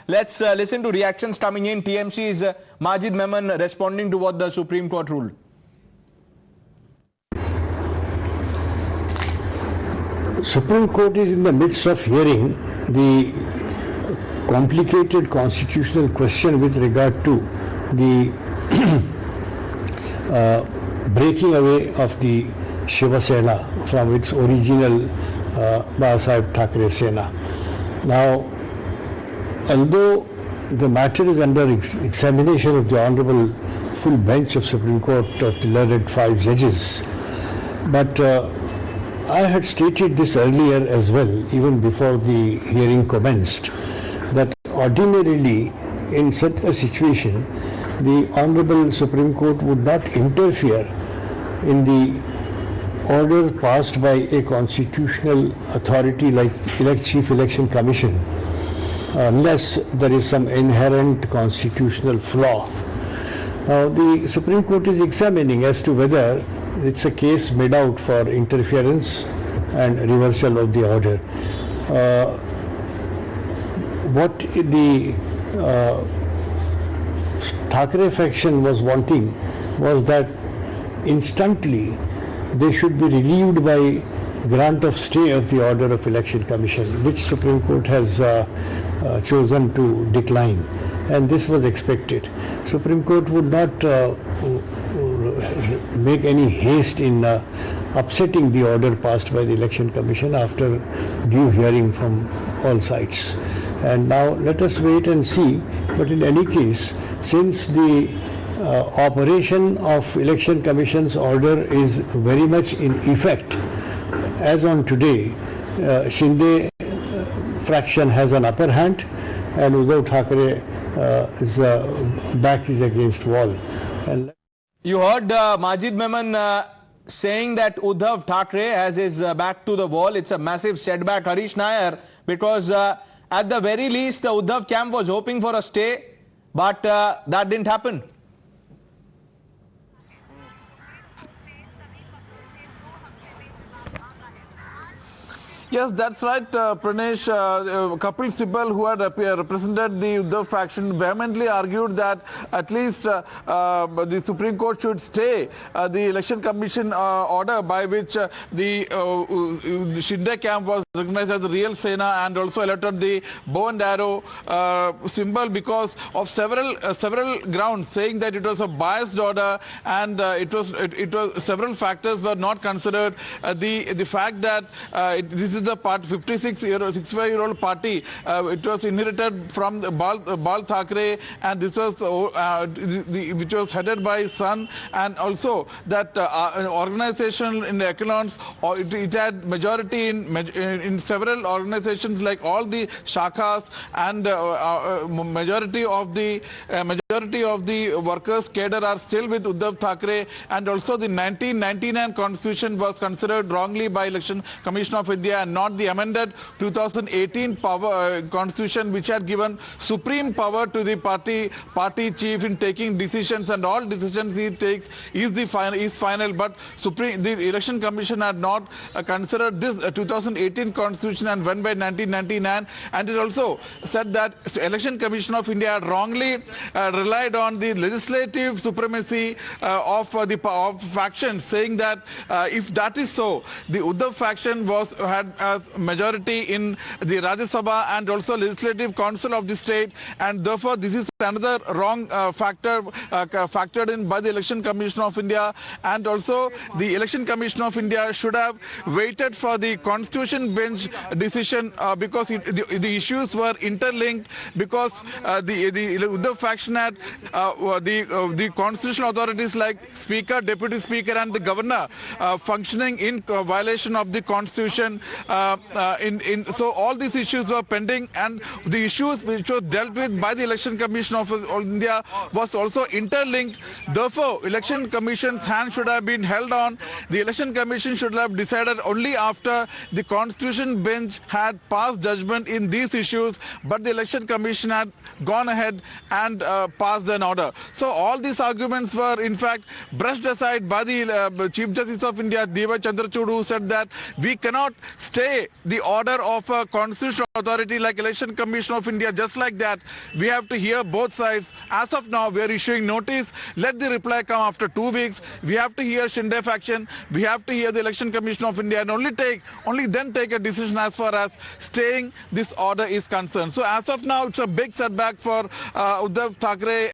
Let's listen to reactions coming in. TMC's Majeed Memon responding to what the Supreme Court ruled. Supreme Court is in the midst of hearing the complicated constitutional question with regard to the breaking away of the Shiv Sena from its original Uddhav Thackeray Sena. Now, although the matter is under examination of the Honorable full bench of Supreme Court of the learned 5 judges, but I had stated this earlier as well, even before the hearing commenced, that ordinarily in such a situation, the Honorable Supreme Court would not interfere in the order passed by a constitutional authority like Chief Election Commission, unless there is some inherent constitutional flaw. Now, the Supreme Court is examining as to whether it's a case made out for interference and reversal of the order. What the Thackeray faction was wanting was that instantly they should be relieved by grant of stay of the order of Election Commission, which Supreme Court has chosen to decline, and this was expected. Supreme Court would not make any haste in upsetting the order passed by the Election Commission after due hearing from all sides. And now let us wait and see. But in any case, since the operation of Election Commission's order is very much in effect, as on today, Shinde fraction has an upper hand, and Uddhav Thackeray back is against wall. And you heard Majeed Memon saying that Uddhav Thackeray has his back to the wall. It's a massive setback, Harish Nair, because at the very least the Uddhav camp was hoping for a stay, but that didn't happen. Yes, that's right, Pranesh. Kapil Sibal, who had represented the Uddhav faction, vehemently argued that at least the Supreme Court should stay the Election Commission order by which the Shinde camp was recognized as the real Sena and also elected the bow and arrow symbol because of several grounds, saying that it was a biased order and it was several factors were not considered. The fact that this is the 65-year-old party. It was inherited from Bal Thackeray, and this was which was headed by his son, and also that an organization in the echelons, or it had majority in several organizations like all the shakhas, and majority of the workers cadre are still with Uddhav Thackeray, and also the 1999 constitution was considered wrongly by Election Commission of India and not the amended 2018 constitution, which had given supreme power to the party chief in taking decisions, and all decisions he takes is final. But the Election Commission had not considered this 2018 constitution and went by 1999, and it also said that Election Commission of India had wrongly relied on the legislative supremacy of factions, saying that if that is so, the Uddhav faction had majority in the Rajya Sabha and also Legislative Council of the state, and therefore this is another wrong factored in by the Election Commission of India. And also the Election Commission of India should have waited for the Constitution Bench decision because the issues were interlinked, because the Uddhav faction had the constitutional authorities like Speaker, Deputy Speaker and the Governor functioning in violation of the Constitution. So all these issues were pending, and the issues which were dealt with by the Election Commission of India was also interlinked. Therefore, Election Commission's hand should have been held on. The Election Commission should have decided only after the Constitution Bench had passed judgment in these issues, but the Election Commission had gone ahead and passed an order. So all these arguments were in fact brushed aside by the Chief Justice of India, D.Y. Chandrachud, who said that we cannot stay the order of a constitutional authority like Election Commission of India. Just like that, we have to hear both sides. As of now, we are issuing notice. Let the reply come after 2 weeks. We have to hear Shinde faction. We have to hear the Election Commission of India, and only then take a decision as far as staying this order is concerned. So as of now, it's a big setback for Uddhav Thackeray